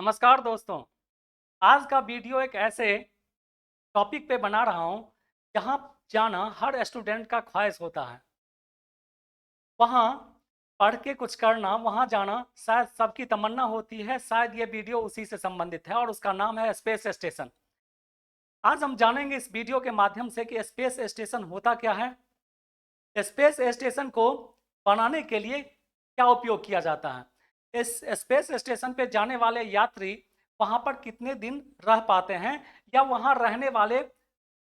नमस्कार दोस्तों। आज का वीडियो एक ऐसे टॉपिक पे बना रहा हूँ जहाँ जाना हर स्टूडेंट का ख्वाहिश होता है। वहाँ पढ़ के कुछ करना, वहाँ जाना शायद सबकी तमन्ना होती है। शायद ये वीडियो उसी से संबंधित है और उसका नाम है स्पेस स्टेशन। आज हम जानेंगे इस वीडियो के माध्यम से कि स्पेस स्टेशन होता क्या है, स्पेस स्टेशन को बनाने के लिए क्या उपयोग किया जाता है, इस स्पेस स्टेशन पे जाने वाले यात्री वहां पर कितने दिन रह पाते हैं, या वहां रहने वाले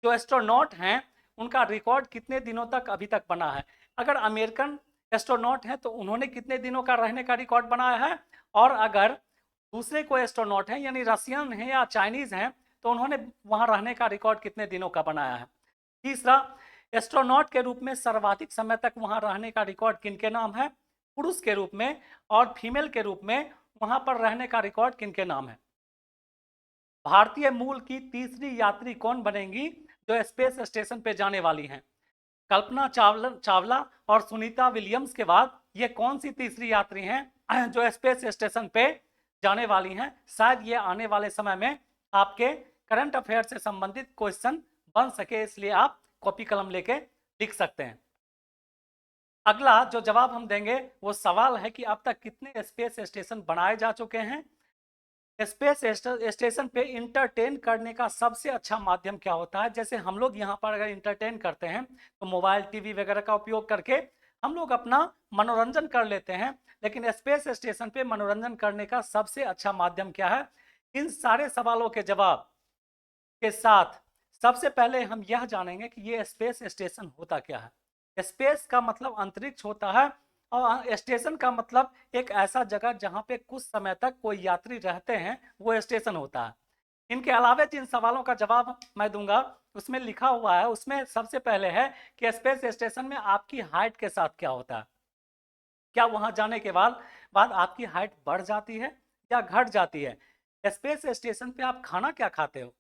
जो एस्ट्रोनॉट हैं उनका रिकॉर्ड कितने दिनों तक अभी तक बना है। अगर अमेरिकन एस्ट्रोनॉट हैं तो उन्होंने कितने दिनों का रहने का रिकॉर्ड बनाया है, और अगर दूसरे कोई एस्ट्रोनॉट हैं यानी रशियन हैं या चाइनीज हैं तो उन्होंने वहां रहने का रिकॉर्ड कितने दिनों का बनाया है। तीसरा, एस्ट्रोनॉट के रूप में सर्वाधिक समय तक वहां रहने का रिकॉर्ड किनके नाम है, पुरुष के रूप में, और फीमेल के रूप में वहां पर रहने का रिकॉर्ड किनके नाम है। भारतीय मूल की तीसरी यात्री कौन बनेंगी जो स्पेस स्टेशन पे जाने वाली हैं। कल्पना चावला चावला और सुनीता विलियम्स के बाद ये कौन सी तीसरी यात्री हैं जो स्पेस स्टेशन पे जाने वाली हैं। शायद ये आने वाले समय में आपके करंट अफेयर से संबंधित क्वेश्चन बन सके, इसलिए आप कॉपी कलम लेके लिख सकते हैं। अगला जो जवाब हम देंगे वो सवाल है कि अब तक कितने स्पेस स्टेशन बनाए जा चुके हैं। स्पेस स्टेशन पे इंटरटेन करने का सबसे अच्छा माध्यम क्या होता है। जैसे हम लोग यहाँ पर अगर इंटरटेन करते हैं तो मोबाइल टीवी वगैरह का उपयोग करके हम लोग अपना मनोरंजन कर लेते हैं, लेकिन स्पेस स्टेशन पे मनोरंजन करने का सबसे अच्छा माध्यम क्या है। इन सारे सवालों के जवाब के साथ सबसे पहले हम यह जानेंगे कि ये स्पेस स्टेशन होता क्या है। स्पेस का मतलब अंतरिक्ष होता है, और स्टेशन का मतलब एक ऐसा जगह जहां पे कुछ समय तक कोई यात्री रहते हैं, वो स्टेशन होता है। इनके अलावा जिन सवालों का जवाब मैं दूंगा उसमें लिखा हुआ है, उसमें सबसे पहले है कि स्पेस स्टेशन में आपकी हाइट के साथ क्या होता है। क्या वहां जाने के बाद आपकी हाइट बढ़ जाती है या घट जाती है। स्पेस स्टेशन पे आप खाना क्या खाते हो।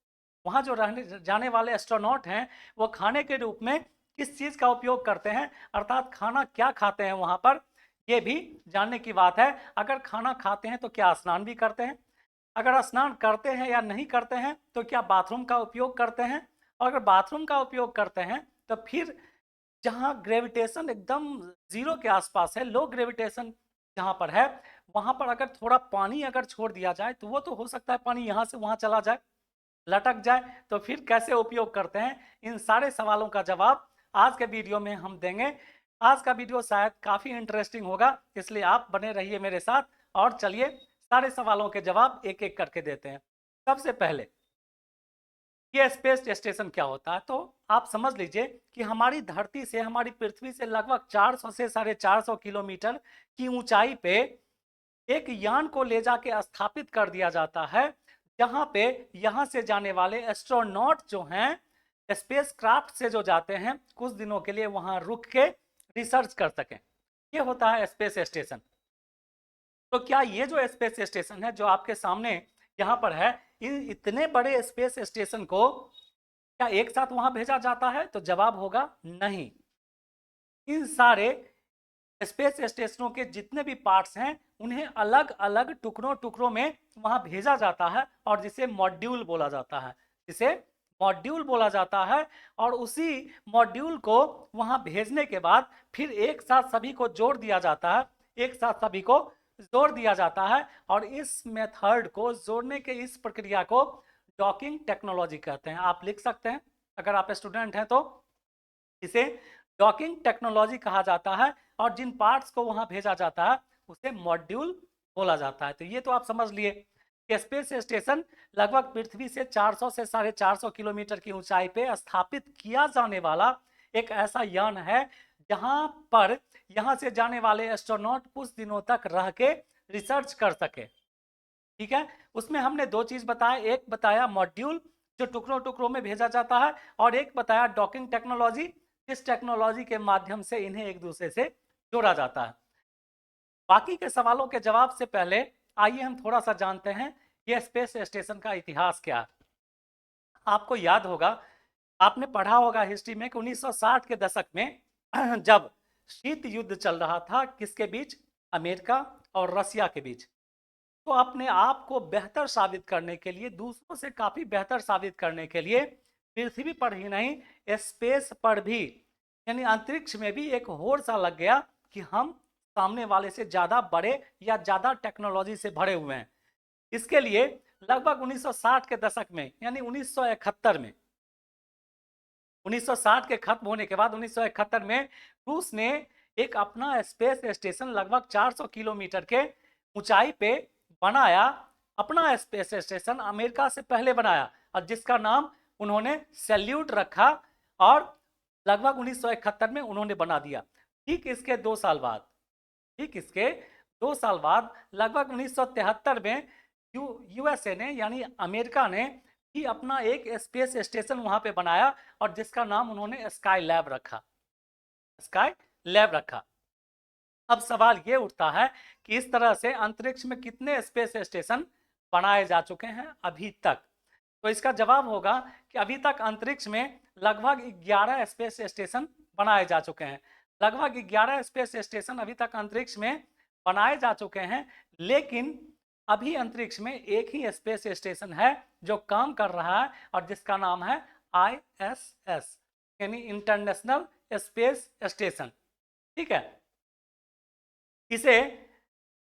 वहां जो रहने जाने वाले एस्ट्रोनॉट हैं वो खाने के रूप में किस चीज का उपयोग करते हैं, अर्थात खाना क्या खाते हैं वहां पर, ये भी जानने की बात है। अगर खाना खाते हैं तो क्या स्नान भी करते हैं, अगर स्नान करते हैं या नहीं करते हैं तो क्या बाथरूम का उपयोग करते हैं, और अगर बाथरूम का उपयोग करते हैं तो फिर जहाँ ग्रेविटेशन एकदम जीरो के आसपास है, लो ग्रेविटेशन जहाँ पर है, वहां पर अगर थोड़ा पानी अगर छोड़ दिया जाए तो वो तो हो सकता है पानी यहाँ से वहां चला जाए, लटक जाए, तो फिर कैसे उपयोग करते हैं। इन सारे सवालों का जवाब आज के वीडियो में हम देंगे। आज का वीडियो शायद काफी इंटरेस्टिंग होगा, इसलिए आप बने रहिए मेरे साथ और चलिए सारे सवालों के जवाब एक एक करके देते हैं। सबसे पहले ये स्पेस स्टेशन क्या होता है, तो आप समझ लीजिए कि हमारी धरती से, हमारी पृथ्वी से लगभग 400 से 450 किलोमीटर की ऊंचाई पे एक यान को ले जाके स्थापित कर दिया जाता है, जहां पे यहां से जाने वाले एस्ट्रोनॉट जो हैं स्पेस क्राफ्ट से जो जाते हैं कुछ दिनों के लिए वहां रुक के रिसर्च कर सकें। ये होता है स्पेस स्टेशन। तो क्या ये जो स्पेस स्टेशन है जो आपके सामने यहाँ पर है, इन इतने बड़े स्पेस स्टेशन को क्या एक साथ वहां भेजा जाता है, तो जवाब होगा नहीं। इन सारे स्पेस स्टेशनों के जितने भी पार्ट्स हैं उन्हें अलग अलग टुकड़ों टुकड़ों में वहां भेजा जाता है, और जिसे मॉड्यूल बोला जाता है, जिसे मॉड्यूल बोला जाता है। और उसी मॉड्यूल को वहां भेजने के बाद फिर एक साथ सभी को जोड़ दिया जाता है, एक साथ सभी को जोड़ दिया जाता है, और इस मेथड को जोड़ने के इस प्रक्रिया को डॉकिंग टेक्नोलॉजी कहते हैं। आप लिख सकते हैं अगर आप स्टूडेंट हैं तो, इसे डॉकिंग टेक्नोलॉजी कहा जाता है, और जिन पार्ट्स को वहां भेजा जाता है उसे मॉड्यूल बोला जाता है। तो ये तो आप समझ लिए कि स्पेस स्टेशन लगभग पृथ्वी से 400 से 450 किलोमीटर की ऊंचाई पे स्थापित किया जाने वाला एक ऐसा यान है जहां पर यहां से जाने वाले एस्ट्रोनॉट कुछ दिनों तक रह के रिसर्च कर सके। ठीक है, उसमें हमने दो चीज बताया, एक बताया मॉड्यूल जो टुकड़ों टुकड़ों में भेजा जाता है, और एक बताया डॉकिंग टेक्नोलॉजी, इस टेक्नोलॉजी के माध्यम से इन्हें एक दूसरे से जोड़ा जाता है। बाकी के सवालों के जवाब से पहले आइए हम थोड़ा सा जानते हैं ये स्पेस स्टेशन का इतिहास क्या है। आपको याद होगा, आपने पढ़ा होगा हिस्ट्री में कि 1960 के दशक में जब शीत युद्ध चल रहा था, किसके बीच, अमेरिका और रसिया के बीच। तो अपने आप को बेहतर साबित करने के लिए, दूसरों से काफ़ी बेहतर साबित करने के लिए पृथ्वी पर ही नहीं, स्पेस पर भी यानी अंतरिक्ष में भी एक होड़ सा लग गया कि हम सामने वाले से ज़्यादा बड़े या ज़्यादा टेक्नोलॉजी से भरे हुए हैं। इसके लिए लगभग 1960 के दशक में यानी 1971 में, 1960 के खत्म होने के बाद 1971 में रूस ने एक अपना स्पेस स्टेशन लगभग 400 किलोमीटर के ऊंचाई पे बनाया। अपना स्पेस स्टेशन अमेरिका से पहले बनाया और जिसका नाम उन्होंने सैल्यूट रखा और लगभग 1971 में उन्होंने बना दिया। ठीक इसके 2 साल बाद, ठीक इसके 2 साल बाद लगभग 1973 में यूएसए ने यानी अमेरिका ने ही अपना एक स्पेस स्टेशन वहां पे बनाया और जिसका नाम उन्होंने स्काई लैब रखा, स्काई लैब रखा। अब सवाल ये उठता है कि इस तरह से अंतरिक्ष में कितने स्पेस स्टेशन बनाए जा चुके हैं अभी तक। तो इसका जवाब होगा कि अभी तक अंतरिक्ष में लगभग 11 स्पेस स्टेशन बनाए जा चुके हैं। लगभग 11 स्पेस स्टेशन अभी तक अंतरिक्ष में बनाए जा चुके हैं, लेकिन अभी अंतरिक्ष में एक ही स्पेस स्टेशन है जो काम कर रहा है और जिसका नाम है ISS यानी इंटरनेशनल स्पेस स्टेशन। ठीक है, इसे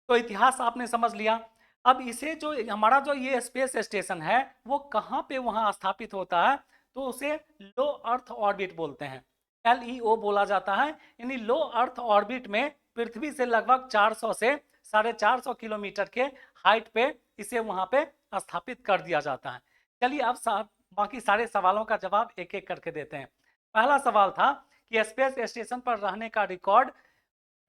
तो इतिहास आपने समझ लिया। अब इसे जो हमारा जो ये स्पेस स्टेशन है वो कहाँ पे वहाँ स्थापित होता है, तो उसे लो अर्थ ऑर्बिट बोलते हैं, LEO बोला जाता है। यानी लो अर्थ ऑर्बिट में पृथ्वी से लगभग 400 से 450 किलोमीटर के हाइट पे इसे वहाँ पे स्थापित कर दिया जाता है। चलिए अब बाकी सारे सवालों का जवाब एक एक करके देते हैं। पहला सवाल था कि स्पेस स्टेशन पर रहने का रिकॉर्ड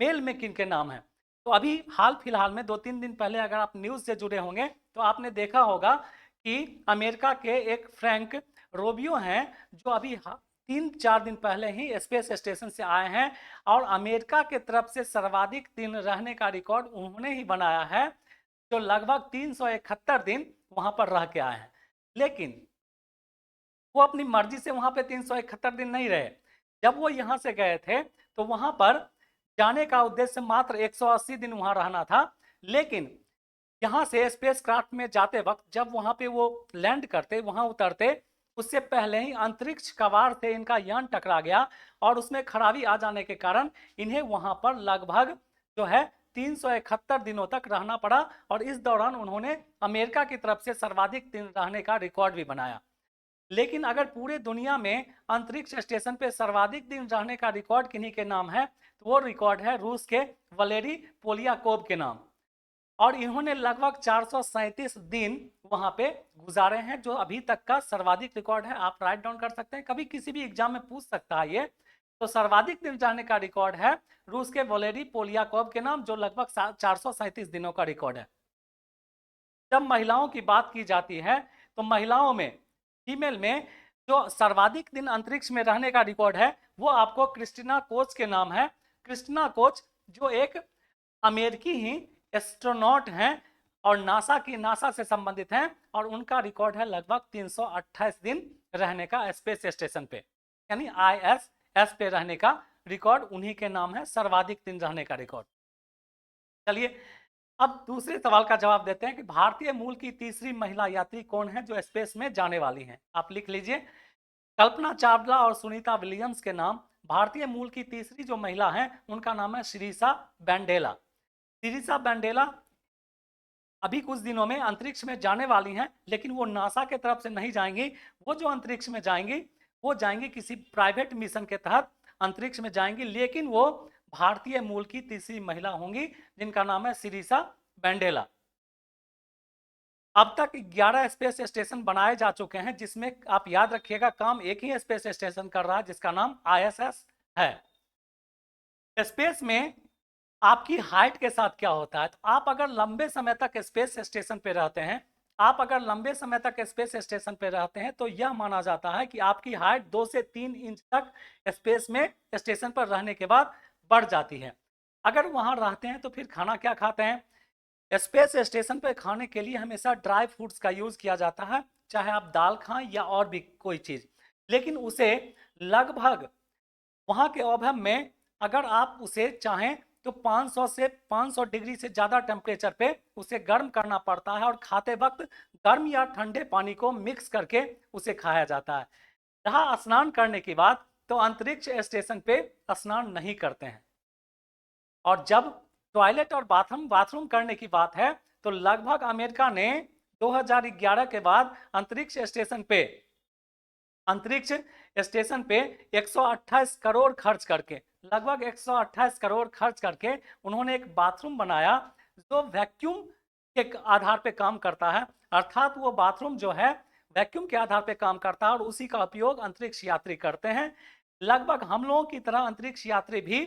मेल में किन के नाम है। तो अभी हाल फिलहाल में 2-3 दिन पहले अगर आप न्यूज़ से जुड़े होंगे तो आपने देखा होगा कि अमेरिका के एक फ्रैंक रोबियो हैं जो अभी 3-4 दिन पहले ही स्पेस स्टेशन से आए हैं और अमेरिका के तरफ से सर्वाधिक दिन रहने का रिकॉर्ड उन्होंने ही बनाया है, जो लगभग 371 दिन वहां पर रह के आए हैं। लेकिन वो अपनी मर्जी से वहां पे 371 दिन नहीं रहे। जब वो यहाँ से गए थे तो वहां पर जाने का उद्देश्य मात्र 180 दिन वहां रहना था, लेकिन यहाँ से स्पेस क्राफ्ट में जाते वक्त जब वहां पे वो लैंड करते, वहां उतरते, उससे पहले ही अंतरिक्ष कवार से इनका यान टकरा गया और उसमें खराबी आ जाने के कारण इन्हें वहां पर लगभग जो है 371 दिनों तक रहना पड़ा और इस दौरान उन्होंने अमेरिका की तरफ से सर्वाधिक दिन रहने का रिकॉर्ड भी बनाया। लेकिन अगर पूरे दुनिया में अंतरिक्ष स्टेशन पे सर्वाधिक दिन रहने का रिकॉर्ड किन्हीं के नाम है तो वो रिकॉर्ड है रूस के वलेरी पोलियाकोव के नाम और इन्होंने लगभग 437 दिन वहां पे गुजारे हैं, जो अभी तक का सर्वाधिक रिकॉर्ड है। आप राइट डाउन कर सकते हैं, कभी किसी भी एग्जाम में पूछ सकता है ये। तो सर्वाधिक दिन जाने का रिकॉर्ड है रूस के वलेरी पोलियाकोव के नाम, जो लगभग 437 दिनों का रिकॉर्ड है। जब महिलाओं की बात की जाती है तो महिलाओं में, फीमेल में जो सर्वाधिक दिन अंतरिक्ष में रहने का रिकॉर्ड है वो आपको क्रिस्टिना कोच के नाम है। क्रिस्टिना कोच जो एक अमेरिकी ही एस्ट्रोनॉट हैं और नासा से संबंधित हैं और उनका रिकॉर्ड है लगभग 328 दिन रहने का स्पेस स्टेशन पे, यानी ISS पे रहने का रिकॉर्ड उन्हीं के नाम है, सर्वाधिक दिन रहने का रिकॉर्ड। चलिए अब दूसरे सवाल का जवाब देते हैं कि भारतीय मूल की तीसरी महिला यात्री कौन है जो स्पेस में जाने वाली हैं। आप लिख लीजिए, कल्पना चावला और सुनीता विलियम्स के नाम। भारतीय मूल की तीसरी जो महिला है उनका नाम है शिरीषा बैंडेला। शिरीषा बैंडेला अभी कुछ दिनों में अंतरिक्ष में जाने वाली हैं, लेकिन वो नासा के तरफ से नहीं जाएंगी। वो जो अंतरिक्ष में जाएंगी वो जाएंगी किसी प्राइवेट मिशन के तहत अंतरिक्ष में जाएंगी, लेकिन वो भारतीय मूल की तीसरी महिला होंगी जिनका नाम है शिरीषा बैंडेला। अब तक 11 स्पेस स्टेशन बनाए जा चुके हैं, जिसमें आप याद रखिएगा काम एक ही स्पेस स्टेशन कर रहा है जिसका नाम ISS है। स्पेस में आपकी हाइट के साथ क्या होता है, तो आप अगर लंबे समय तक स्पेस स्टेशन पे रहते हैं, आप अगर लंबे समय तक स्पेस स्टेशन पे रहते हैं तो यह माना जाता है कि आपकी हाइट 2 से 3 इंच तक स्पेस में स्टेशन पर रहने के बाद बढ़ जाती है। अगर वहां रहते हैं तो फिर खाना क्या खाते हैं। स्पेस स्टेशन पर खाने के लिए हमेशा ड्राई फ्रूट्स का यूज किया जाता है, चाहे आप दाल खाएं या और भी कोई चीज, लेकिन उसे लगभग वहां के ओवन में अगर आप उसे चाहें तो 500 डिग्री से ज़्यादा टेम्परेचर पे उसे गर्म करना पड़ता है और खाते वक्त गर्म या ठंडे पानी को मिक्स करके उसे खाया जाता है। रहा स्नान करने की बात, तो अंतरिक्ष स्टेशन पे स्नान नहीं करते हैं। और जब टॉयलेट और बाथरूम करने की बात है, तो लगभग अमेरिका ने 2011 के बाद अंतरिक्ष स्टेशन पे 128 करोड़ खर्च करके, लगभग 128 करोड़ खर्च करके उन्होंने एक बाथरूम बनाया जो वैक्यूम के आधार पे काम करता है। अर्थात वो बाथरूम जो है वैक्यूम के आधार पे काम करता है और उसी का उपयोग अंतरिक्ष यात्री करते हैं। लगभग हम लोगों की तरह अंतरिक्ष यात्री भी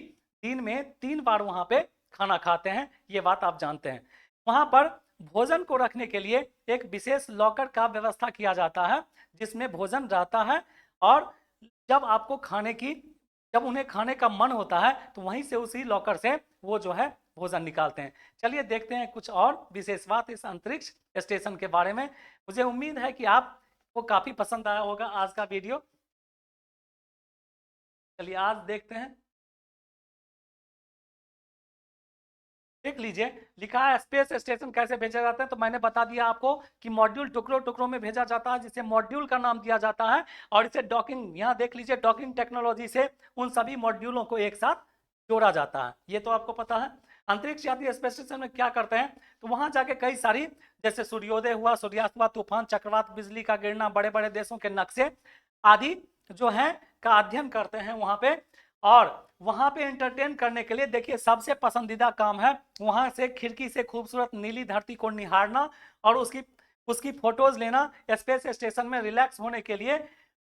दिन में 3 बार वहां पे खाना खाते हैं, ये बात आप जानते हैं। वहां पर भोजन को रखने के लिए एक विशेष लॉकर का व्यवस्था किया जाता है जिसमें भोजन रहता है, और जब उन्हें खाने का मन होता है तो वहीं से उसी लॉकर से वो जो है भोजन निकालते हैं। चलिए देखते हैं कुछ और विशेष बात इस अंतरिक्ष स्टेशन के बारे में। मुझे उम्मीद है कि आपको काफी पसंद आया होगा आज का वीडियो। चलिए आज देखते हैं। देख लीजिए, लिखा है स्पेस स्टेशन कैसे भेजा जाता है। तो मैंने बता दिया आपको कि मॉड्यूल टुकड़ों टुकड़ों में भेजा जाता है जिसे मॉड्यूल का नाम दिया जाता है, और इसे डॉकिंग, यहाँ देख लीजिए, डॉकिंग टेक्नोलॉजी से उन सभी मॉड्यूलों को एक साथ जोड़ा जाता है, ये तो आपको पता है। अंतरिक्ष यात्री स्पेस स्टेशन में क्या करते हैं, तो वहां जाके कई सारी, जैसे सूर्योदय हुआ, सूर्यास्त हुआ, तूफान, चक्रवात, बिजली का गिरना, बड़े बड़े देशों के नक्शे आदि जो है का अध्ययन करते हैं वहां पे। और वहां पे एंटरटेन करने के लिए देखिए सबसे पसंदीदा काम है वहां से खिड़की से खूबसूरत नीली धरती को निहारना और उसकी उसकी फोटोज लेना। स्पेस स्टेशन में रिलैक्स होने के लिए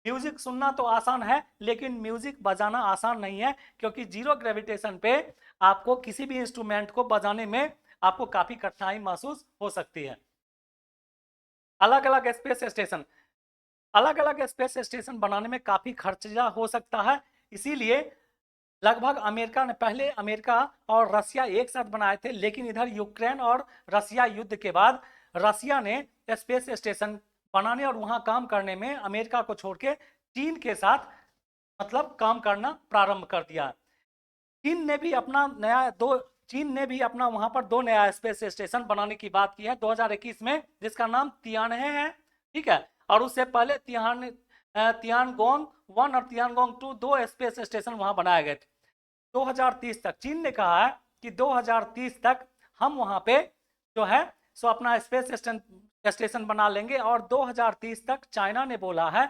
म्यूजिक सुनना तो आसान है, लेकिन म्यूजिक बजाना आसान नहीं है, क्योंकि जीरो ग्रेविटेशन पे आपको किसी भी इंस्ट्रूमेंट को बजाने में आपको काफी कठिनाई महसूस हो सकती है। अलग अलग स्पेस स्टेशन बनाने में काफी खर्चा हो सकता है, इसीलिए लगभग पहले अमेरिका और रसिया एक साथ बनाए थे, लेकिन इधर यूक्रेन और रसिया युद्ध के बाद रसिया ने स्पेस स्टेशन बनाने और वहां काम करने में अमेरिका को छोड़ के चीन के साथ मतलब काम करना प्रारंभ कर दिया। चीन ने भी अपना वहां पर 2 नया स्पेस स्टेशन बनाने की बात की है 2021 में, जिसका नाम तियानहे है, ठीक है। और उससे पहले तियानगोंग 1 और तियानगोंग 2 2 स्पेस स्टेशन वहां बनाए गए थे। 2030 तक चीन ने कहा है कि 2030 तक हम वहां पे जो है सो अपना स्पेस स्टेशन बना लेंगे, और 2030 तक चाइना ने बोला है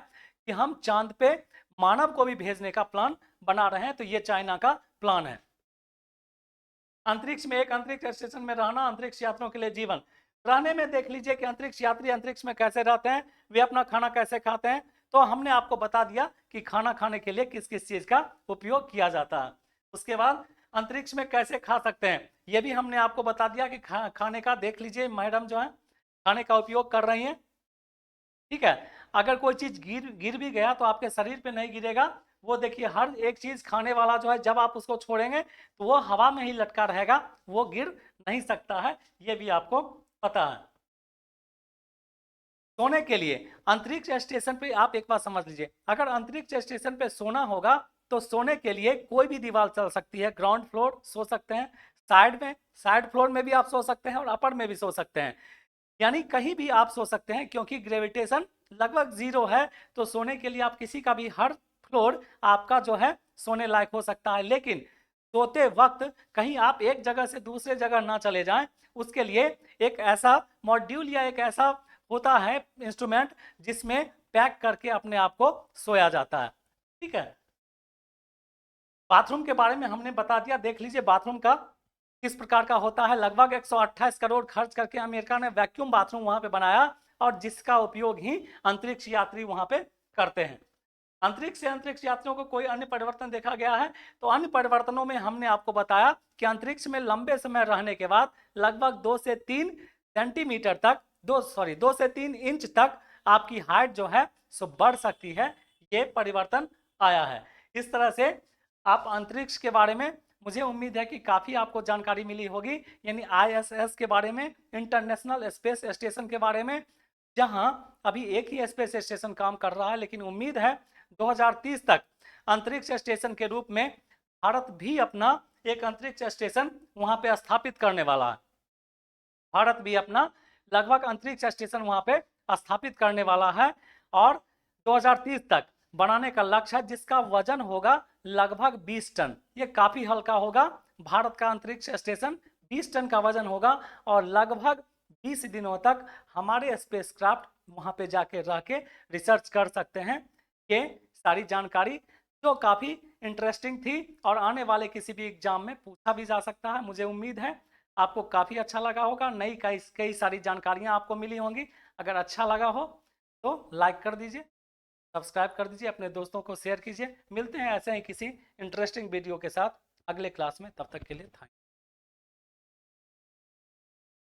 कि हम चांद पे मानव को भी भेजने का प्लान बना रहे हैं। तो ये चाइना का प्लान है। अंतरिक्ष में एक अंतरिक्ष स्टेशन में रहना, अंतरिक्ष यात्रियों के लिए जीवन। रहने में देख लीजिए कि अंतरिक्ष यात्री अंतरिक्ष में कैसे रहते हैं, वे अपना खाना कैसे खाते हैं। तो हमने आपको बता दिया कि खाना खाने के लिए किस किस चीज का उपयोग किया जाता है। उसके बाद अंतरिक्ष में कैसे खा सकते हैं, यह भी हमने आपको बता दिया कि खाने का देख लीजिए, मैडम जो है खाने का उपयोग कर रही हैं, ठीक है। अगर कोई चीज गिर भी गया तो आपके शरीर पे नहीं गिरेगा, वो देखिए हर एक चीज खाने वाला जो है जब आप उसको छोड़ेंगे तो वो हवा में ही लटका रहेगा, वो गिर नहीं सकता है, ये भी आपको पता है। सोने के लिए अंतरिक्ष स्टेशन पे आप एक बात समझ लीजिए, अगर अंतरिक्ष स्टेशन पे सोना होगा तो सोने के लिए कोई भी दीवार चल सकती है। ग्राउंड फ्लोर सो सकते हैं, साइड फ्लोर में भी आप सो सकते हैं और अपर में भी सो सकते हैं, यानी कहीं भी आप सो सकते हैं, क्योंकि ग्रेविटेशन लगभग 0 है। तो सोने के लिए आप किसी का भी, हर फ्लोर आपका जो है सोने लायक हो सकता है। लेकिन सोते वक्त कहीं आप एक जगह से दूसरे जगह ना चले जाएं, उसके लिए एक ऐसा मॉड्यूल या एक ऐसा होता है इंस्ट्रूमेंट जिसमें पैक करके अपने आप को सोया जाता है, ठीक है। बाथरूम के बारे में हमने बता दिया, देख लीजिए बाथरूम का किस प्रकार का होता है। लगभग 128 करोड़ खर्च करके अमेरिका ने वैक्यूम बाथरूम वहां पे बनाया, और जिसका उपयोग ही अंतरिक्ष यात्री वहां पे करते हैं। अंतरिक्ष से अंतरिक्ष यात्रियों को कोई अन्य परिवर्तन देखा गया है, तो अन्य परिवर्तनों में हमने आपको बताया कि अंतरिक्ष में लंबे समय रहने के बाद लगभग 2 से 3 सेंटीमीटर तक 2 से 3 इंच तक आपकी हाइट जो है सो बढ़ सकती है, ये परिवर्तन आया है। इस तरह से आप अंतरिक्ष के बारे में, मुझे उम्मीद है कि काफ़ी आपको जानकारी मिली होगी, यानी ISS के बारे में, इंटरनेशनल स्पेस स्टेशन के बारे में, जहां अभी एक ही स्पेस स्टेशन काम कर रहा है, लेकिन उम्मीद है 2030 तक अंतरिक्ष स्टेशन के रूप में भारत भी अपना एक अंतरिक्ष स्टेशन वहां पे स्थापित करने वाला है। भारत भी अपना लगभग अंतरिक्ष स्टेशन वहां पे स्थापित करने वाला है और 2030 तक बनाने का लक्ष्य है, जिसका वजन होगा लगभग 20 टन। ये काफी हल्का होगा। भारत का अंतरिक्ष स्टेशन 20 टन का वजन होगा और लगभग 20 दिनों तक हमारे स्पेसक्राफ्ट वहां पे जाके रह के रिसर्च कर सकते हैं। ये सारी जानकारी जो काफी इंटरेस्टिंग थी और आने वाले किसी भी एग्जाम में पूछा भी जा सकता है। मुझे उम्मीद है आपको काफी अच्छा लगा होगा, नई कई सारी जानकारियां आपको मिली होंगी। अगर अच्छा लगा हो तो लाइक कर दीजिए, सब्सक्राइब कर दीजिए, अपने दोस्तों को शेयर कीजिए। मिलते हैं ऐसे ही किसी इंटरेस्टिंग वीडियो के साथ अगले क्लास में। तब तक के लिए थैंक यू।